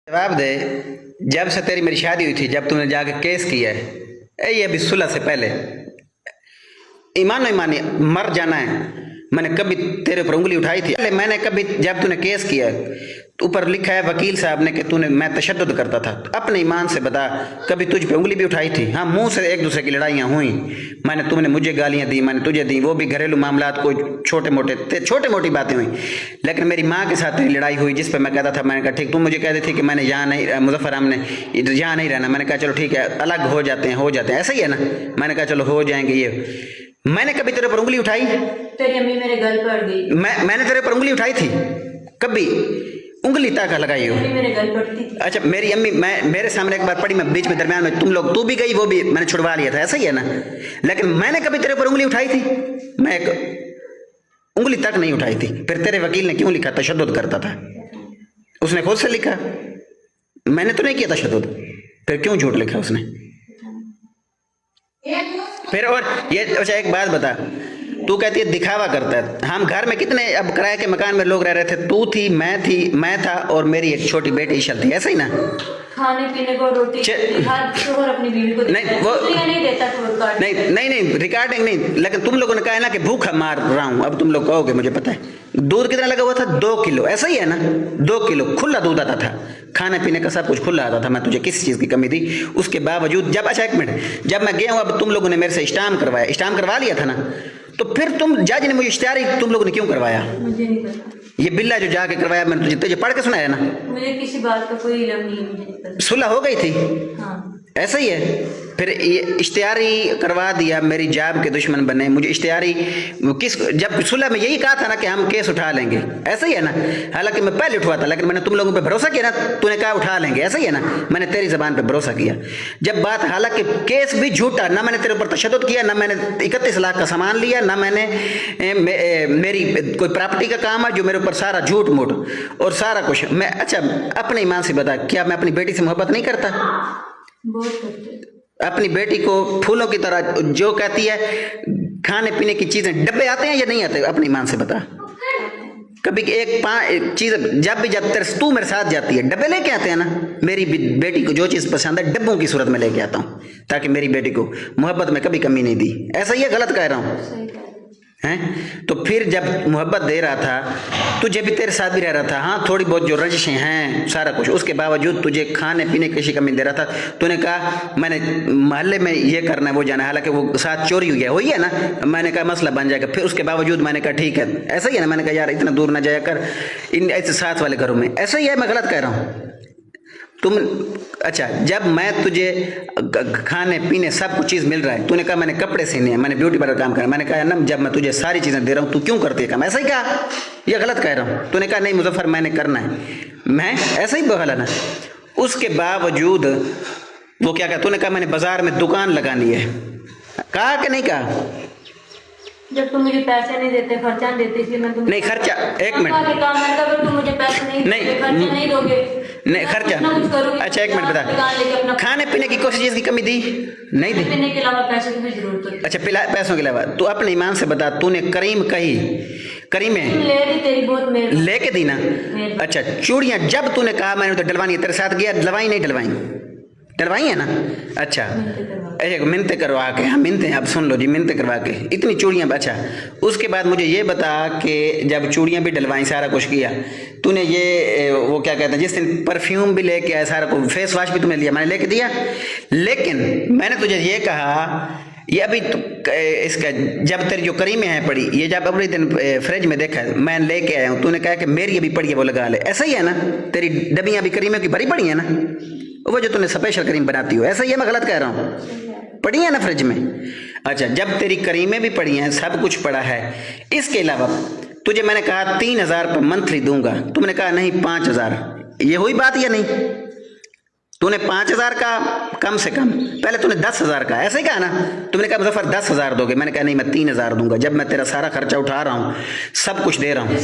जवाब दे। जब से तेरी मेरी शादी हुई थी, जब तूने जाके केस किया है, ये अभी सुलह से पहले, ईमान ईमानी मर जाना है, मैंने कभी तेरे ऊपर उंगली उठाई थी? मैंने कभी, जब तूने केस किया ऊपर लिखा है वकील साहब ने कि तूने, मैं तशद्दुद करता था, अपने ईमान से बता, कभी तुझ पे उंगली भी उठाई थी? हाँ, मुंह से एक दूसरे की लड़ाइयाँ हुई, तुमने मुझे गालियाँ दी, मैंने तुझे दी, वो भी घरेलू मामलात, कोई छोटे मोटी बातें हुई। लेकिन मेरी माँ के साथ तेरी लड़ाई हुई, जिस पर मैं कहता था, मैंने कहा ठीक, तुम मुझे कहती थी कि मैंने यहाँ नहीं, मुजफ्फर हमने यहाँ नहीं रहना, मैंने कहा चलो ठीक है, अलग हो जाते हैं, ऐसा ही है ना, मैंने कहा चलो हो जाएंगे। ये मैंने कभी तेरे पर उंगली उठाई? तेरी अम्मी मेरे गल पड़ गई। मैंने तेरे पर उंगली उठाई थी? कभी उंगली तक लगाई हो? मेरे गल पड़ती थी। अच्छा, मेरी अम्मी, मेरे सामने एक बार पड़ी, मैं बीच में दरमियान में, तू भी गई, वो भी मैंने छुड़वा लिया था, ऐसा ही है ना। लेकिन मैंने कभी तेरे पर उंगली उठाई थी? मैं एक उंगली तक नहीं उठाई थी। फिर तेरे वकील ने क्यों लिखा तशद्दुद करता था? उसने खुद से लिखा, मैंने तो नहीं किया तशद्दुद, फिर क्यों झूठ लिखा उसने? फिर और ये, अच्छा एक बात बता, तू कहती है दिखावा करता है, हम घर में कितने अब किराए के मकान में लोग रह रहे थे, तू थी, मैं था और मेरी एक छोटी बेटी ईशल थी, ऐसा ही ना? खाने पीने को रोटी हर शोहर अपनी बीवी को नहीं, वो नहीं देता तो नहीं रिकॉर्डिंग नहीं, लेकिन तुम लोगों ने कहा ना कि भूखा मार रहा हूं, अब तुम लोग कहोगे, मुझे पता है। दूध कितना लगा हुआ था? 2 किलो, ऐसा ही है ना? 2 किलो खुला दूध आता था, खाने पीने का सब कुछ खुला आता था, मैं तुझे किस चीज़ की कमी थी? उसके बावजूद जब, अच्छा एक मिनट, जब मैं गया हूँ, अब तुम लोगों ने मेरे से स्टाम्प करवा लिया था ना, तो फिर तुम जज ने मुझे इश्तिहारी तुम लोगों ने क्यों करवाया? मुझे नहीं पता, ये बिल्ला जो जाके करवाया, मैंने तुझे पढ़ के सुनाया ना। मुझे किसी बात का कोई इल्म नहीं है, मुझे नहीं पता। सुलह हो गई थी? हाँ, ऐसा ही है। फिर ये इश्तिहारी करवा दिया, मेरी जाब के दुश्मन बने, मुझे इश्तिहारी जब सुलह में यही कहा था ना कि हम केस उठा लेंगे, ऐसा ही है ना? हालांकि मैं पहले उठवा था, लेकिन मैंने तुम लोगों पे भरोसा किया ना, तूने कहा उठा लेंगे, ऐसा ही है ना? मैंने तेरी जबान पे भरोसा किया। जब बात, हालांकि केस भी झूठा, ना मैंने तेरे ऊपर तशद्दुद किया, ना मैंने 31 लाख का सामान लिया, ना मैंने मेरी कोई प्रॉपर्टी का काम है जो मेरे ऊपर सारा झूठ मूठ और सारा कुछ मैं, अच्छा अपने ईमान से बता, क्या मैं अपनी बेटी से मोहब्बत नहीं करता? बहुत करते। अपनी बेटी को फूलों की तरह, जो कहती है खाने पीने की चीजें, डब्बे आते हैं या नहीं आते? अपनी ईमान से बता, कभी एक चीज, जब तू मेरे साथ जाती है, डब्बे लेके आते हैं ना? मेरी बेटी को जो चीज पसंद है डब्बों की सूरत में लेके आता हूँ, ताकि मेरी बेटी को मोहब्बत में कभी कमी नहीं दी। ऐसा ही है, गलत कह रहा हूँ? हैं? तो फिर जब मोहब्बत दे रहा था, तुझे भी, तेरे साथ भी रह रहा था, हाँ थोड़ी बहुत जो रंजिशें हैं सारा कुछ, उसके बावजूद तुझे खाने पीने की कमी दे रहा था। तूने कहा मैंने मोहल्ले में ये करना है, वो जाना है, हालांकि वो साथ चोरी हुई है, वही है ना? मैंने कहा मसला बन जाएगा, फिर उसके बावजूद मैंने कहा ठीक है, ऐसा ही है ना? मैंने कहा यार इतना दूर ना जाया कर इन ऐसे साथ वाले घरों में, ऐसा ही है? मैं गलत कह रहा हूँ? तुम, अच्छा जब मैं तुझे खाने पीने सब कुछ चीज़ मिल रहा है, तूने कहा मैंने कपड़े सीने हैं, मैंने ब्यूटी पार्लर काम करना, मैंने कहा ना जब मैं तुझे सारी चीज़ें दे रहा हूँ, तू क्यों करती है काम? ऐसा ही कहा या गलत कह रहा हूँ? तूने कहा नहीं मुजफ्फर मैंने करना है, मैं ऐसा ही बोला ना? उसके बावजूद वो क्या कहा? तूने कहा मैंने बाजार में दुकान लगानी है, कहा कि नहीं कहा? जब तुम मुझे पैसे नहीं देते, खर्चा नहीं देते, इसलिए मैं तुम नहीं खर्चा, एक मिनट, तुम मुझे पैसे नहीं खर्चा नहीं दोगे, नहीं खर्चा, अच्छा एक मिनट बता, खाने पीने की कोई चीज़ की कमी दी? नहीं दी? पीने के अलावा पैसे की भी जरूरत होती है। अच्छा पैसों के अलावा तू अपने ईमान से बता, तूने करीम कही, करीम है ले दी, तेरी बहुत मेहरबानी, लेके दी ना? अच्छा चूड़ियाँ जब तूने कहा मैंने तो डलवानी है, तेरे साथ गया, डलवाई नहीं डलवाई? डलवाई है ना? अच्छा मिन्नते करवा के, हाँ मिन्नते, अब सुन लो जी, मिन्नते करवा के इतनी चूड़ियाँ। अच्छा उसके बाद मुझे ये बता कि जब चूड़ियाँ भी डलवाई, सारा कुछ किया, तूने ये वो क्या कहते हैं, जिस दिन परफ्यूम भी लेके आया, सारा कुछ, फेस वॉश भी तुम्हें लिया, मैंने लेके दिया, लेकिन मैंने तुझे ये कहा ये अभी इसका जब तेरी जो करीमें हैं पड़ी, ये जब अगले दिन फ्रिज में देखा मैं लेके आया हूँ, तूने कहा कि मेरी अभी पड़ी है वो लगा ले, ऐसा ही है ना? तेरी डबियाँ भी करीमें की भरी पड़ी है ना, वो जो तूने स्पेशल करीम बनाती हो, ऐसा ही है? मैं गलत कह रहा हूँ? पड़ी है ना फ्रिज में? अच्छा जब तेरी करीमें भी पड़ी हैं, सब कुछ पड़ा है, इसके अलावा तुझे मैंने कहा 3,000 रुपये मंथली दूंगा, तुमने कहा नहीं 5,000, ये हुई बात या नहीं? तूने 5,000 का कम से कम, पहले तूने 10,000 का, ऐसे ही कहा ना? तुमने कहा मुजफ्फर 10,000 दोगे, मैंने कहा नहीं मैं 3,000 दूंगा, जब मैं तेरा सारा खर्चा उठा रहा हूँ, सब कुछ दे रहा हूँ,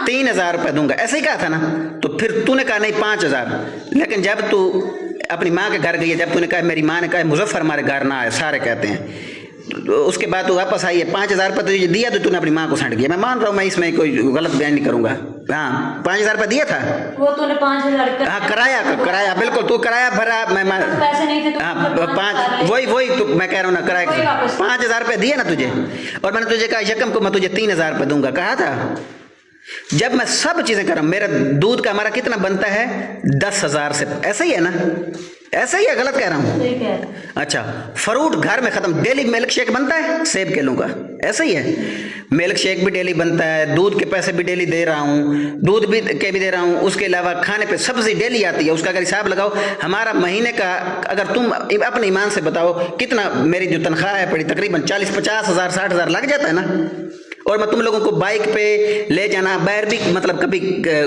3,000 रुपये दूंगा, ऐसे ही कहा था ना? तो फिर तूने कहा नहीं 5,000, लेकिन जब तू अपनी माँ के घर गई है, जब तूने कहा, मेरी माँ ने कहा मुजफ्फर हमारे घर ना आए, सारे कहते हैं, उसके बाद तू वापस आई है, 5,000 रुपये तुझे दिया तो तूने अपनी माँ को सेंड किया। मैं मान रहा हूँ, मैं इसमें कोई गलत बयान नहीं करूंगा। हाँ 5,000 रुपये दिया था। वो तूने 5,000 हाँ कराया बिल्कुल, तू कराया भरा। मैं पैसे नहीं थे तो हाँ 5 वही तो मैं कह रहा हूँ ना, कराया 5,000 रुपये दिए ना तुझे, और मैंने तुझे कहा यकम को मैं तुझे 3,000 रुपये दूंगा, कहा था। जब मैं सब चीजें कर रहा हूँ, मेरा दूध का हमारा कितना बनता है 10,000 से, ऐसा ही है ना, ऐसा ही है, गलत कह रहा हूँ? सही कह रहा। अच्छा फ्रूट घर में खत्म, डेली मिल्क शेक बनता है सेब के लूँ का, ऐसा ही है। मिल्क शेक भी डेली बनता है, दूध के पैसे भी डेली दे रहा हूँ, दूध भी के भी दे रहा हूँ, उसके अलावा खाने पे सब्जी डेली आती है, उसका अगर हिसाब लगाओ हमारा महीने का, अगर तुम अपने ईमान से बताओ कितना मेरी जो तनख्वाह है पड़ी, तकरीबन 40-50 हज़ार 60,000 लग जाता है ना। और मैं तुम लोगों को बाइक पे ले जाना, बाहर भी मतलब कभी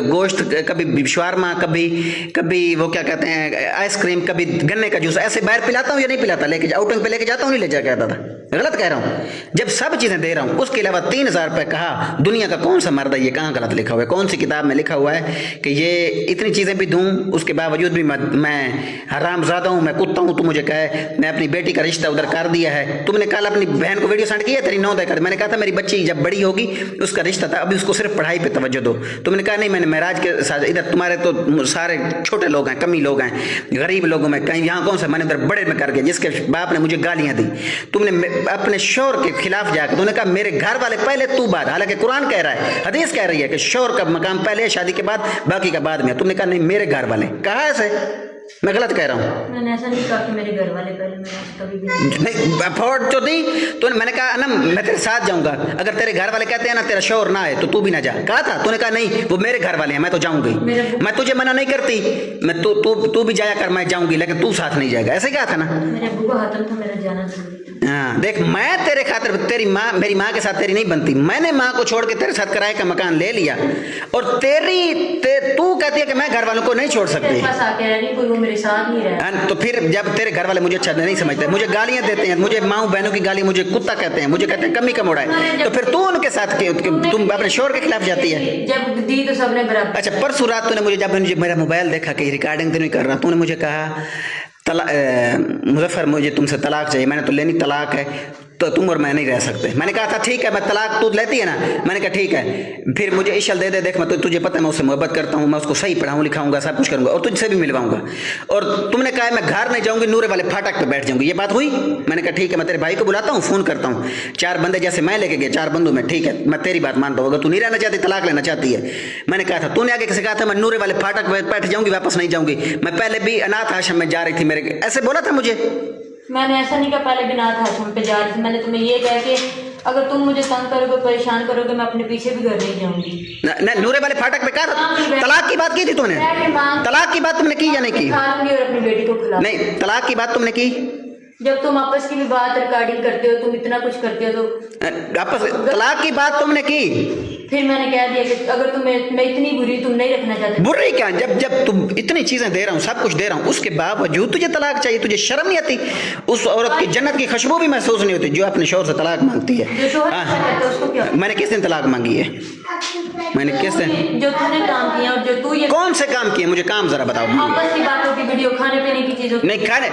गोश्त, कभी शवारमा, कभी वो क्या कहते हैं आइसक्रीम, कभी गन्ने का जूस, ऐसे बाहर पिलाता हूँ या नहीं पिलाता, लेके आउटिंग पे लेके जाता हूँ नहीं ले जाके आता था, गलत कह रहा हूँ? जब सब चीज़ें दे रहा हूँ, उसके अलावा 3,000 रुपये कहा, दुनिया का कौन सा मर्द है, ये कहाँ गलत लिखा हुआ है, कौन सी किताब में लिखा हुआ है कि ये इतनी चीज़ें भी दूँ, उसके बावजूद भी मैं हरामज़ादा हूँ, मैं कुत्ता हूँ, तू मुझे कहे मैं अपनी बेटी का रिश्ता उधर कर दिया है। तुमने कल अपनी बहन को वीडियो सेंड किया तेरी 9 कर, मैंने कहा था मेरी बच्ची जब बड़ी होगी उसका रिश्ता था, अभी उसको सिर्फ पढ़ाई पे तवज्जो दो। तुमने कहा नहीं, मैंने महराज के साथ, इधर तुम्हारे तो सारे छोटे लोग हैं, कमी लोग हैं, गरीब लोगों में कहीं यहाँ कौन सा, मैंने उधर बड़े में कर गया जिसके बाप ने मुझे गालियाँ दी। तुमने अपने शौहर के खिलाफ जाकर तुमने कहा मेरे घर वाले पहले तू बाद, हालांकि कुरान कह रहा है, हदीस कह रही है कि शौहर का मकाम पहले है शादी के बाद, बाकी का बाद में। तुमने कहा नहीं मेरे घर वाले, कहा ऐसे? मैं गलत कह रहा हूँ? मैंने ऐसा नहीं कहा कि मेरे घर वाले पहले, मैंने कभी भी नहीं अफोर्ड तो दी तो मैंने कहा ना मैं तेरे साथ जाऊंगा, अगर तेरे घर वाले कहते हैं ना तेरा शौहर ना है तो तू भी ना जा, कहा था। तूने कहा नहीं वो मेरे घर वाले हैं, मैं तो जाऊंगी, मैं तुझे मना नहीं करती, मैं तू भी जाया कर, मैं जाऊंगी, लेकिन तू साथ नहीं जाएगा, ऐसे कहा था ना? मेरे अब्बू का हाथम था, मेरा जाना जरूरी था। हाँ देख, मैं तेरे खातिर, तेरी माँ मेरी माँ के साथ तेरी नहीं बनती, मैंने माँ को छोड़ के तेरे साथ किराए का मकान ले लिया, और तू कहती है कि मैं घर वालों को नहीं छोड़ सकती। पास आके रह रही, कोई वो मेरे साथ नहीं रहा। तो फिर जब तेरे घर वाले मुझे अच्छा नहीं समझते, मुझे गालियां देते हैं, मुझे माँ बहनों की गाली, मुझे कुत्ता कहते हैं, मुझे कहते हैं कमी कम उड़ाए, तो फिर तू उनके साथ तुम अपने शोर के खिलाफ जाती है। जब दी तो सबने बराबर। अच्छा परसों रात तूने मुझे, जब मुझे मेरा मोबाइल देखा कि रिकॉर्डिंग तो नहीं कर रहा, तूने मुझे कहा मुजफ्फर मुझे तुमसे तलाक चाहिए, मैंने तो लेनी तलाक है, तो तुम और मैं नहीं रह सकते। मैंने कहा था ठीक है, मैं तलाक तू लेती है ना, मैंने कहा ठीक है, फिर मुझे इशल दे दे, देख मैं तुझे पता है मैं उससे मोहब्बत करता हूँ, मैं उसको सही पढ़ाऊँ लिखाऊंगा, सब कुछ करूँगा और तुझसे भी मिलवाऊंगा। और तुमने कहा मैं घर नहीं जाऊँगी, नूरे वाले फाटक पे बैठ जाऊँगी, ये बात हुई? मैंने कहा ठीक है, मैं तेरे भाई को बुलाता हूँ, फ़ोन करता हूँ, 4 बंदे जैसे मैं लेके गए, 4 बंदों में, ठीक है मैं तेरी बात मानता हूँ, अगर तू नहीं रहना चाहती, तलाक लेना चाहती है। मैंने कहा था, तूने आगे किसी कहा था मैं नूरे वाले फाटक पे बैठ जाऊँगी, वापस नहीं जाऊँगी, मैं पहले भी अनाथ आश्रम में जा रही थी, मेरे ऐसे बोला था मुझे? मैंने ऐसा नहीं कहा पहले बिना आश्रम पे जा रही थी, मैंने तुम्हें ये कहा कि अगर तुम मुझे तंग करोगे, परेशान करोगे, मैं अपने पीछे भी घर नहीं जाऊंगी। न नूरे वाले फाटक पे कहा तलाक की बात की थी तुमने? तलाक की बात तुमने की या नहीं की? खाऊंगी और अपनी बेटी को खिला। नहीं, तलाक की बात तुमने की? जब तुम आपस की भी बात रिकॉर्डिंग करते हो, तुम इतना कुछ करते हो, तो आपस तलाक की बात तुमने की? फिर मैंने कह दिया कि अगर मैं इतनी बुरी तुम नहीं रखना चाहते। बुरी क्या, जब तुम इतनी चीजें दे रहा हूँ, सब कुछ दे रहा हूँ, उसके बावजूद तुझे तलाक चाहिए? तुझे शर्म नहीं आती? उस औरत की जन्नत की खुशबू भी महसूस नहीं होती जो अपने शौहर से तलाक मांगती है। मैंने किस दिन तलाक मांगी है? मैंने किस दिन? जो तूने काम किया और जो तू ये कौन से काम किए? मुझे काम जरा बताओ। आपस की बातों की वीडियो, खाने पीने की चीजों नहीं खाने,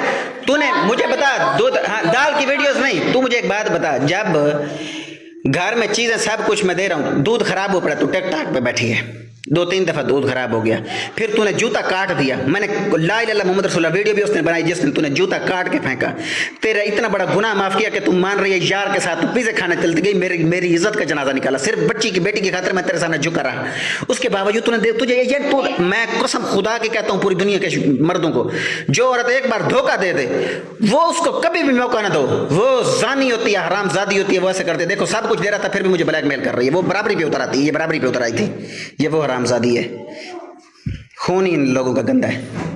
तूने मुझे बता, दूध हाँ दाल की वीडियोस नहीं, तू मुझे एक बात बता, जब घर में चीजें सब कुछ मैं दे रहा हूँ, दूध खराब हो पड़ा, तू टिकटॉक पे बैठी है, 2-3 दफा दूध खराब हो गया, फिर तूने जूता काट दिया, मैंने ला इलाहा इल्लल्लाह मुहम्मद रसूलुल्लाह वीडियो भी उसने बनाई जिस दिन तूने जूता काट के फेंका। तेरा इतना बड़ा गुनाह माफ किया कि तुम मान रही है यार के साथ पिज़्ज़ा खाने चलती गई, मेरी इज्जत का जनाजा निकाला, सिर्फ बच्ची की बेटी की खातिर मैं तेरे सामने झुका रहा, उसके बावजूद तूने तुझे ये मैं कसम खुदा की कहता हूँ पूरी दुनिया के मर्दों को, जो औरत एक बार धोखा दे दे वो उसको कभी भी मौका ना दो, वो जानी होती है, हरामजादी होती है, वो ऐसे करते। देखो सब कुछ दे रहा था फिर भी मुझे ब्लैकमेल कर रही है, वो बराबरी पे उतर आती है, ये बराबरी पे उतर आई थी, ये वो हरामजादी है, खून ही इन लोगों का गंदा है।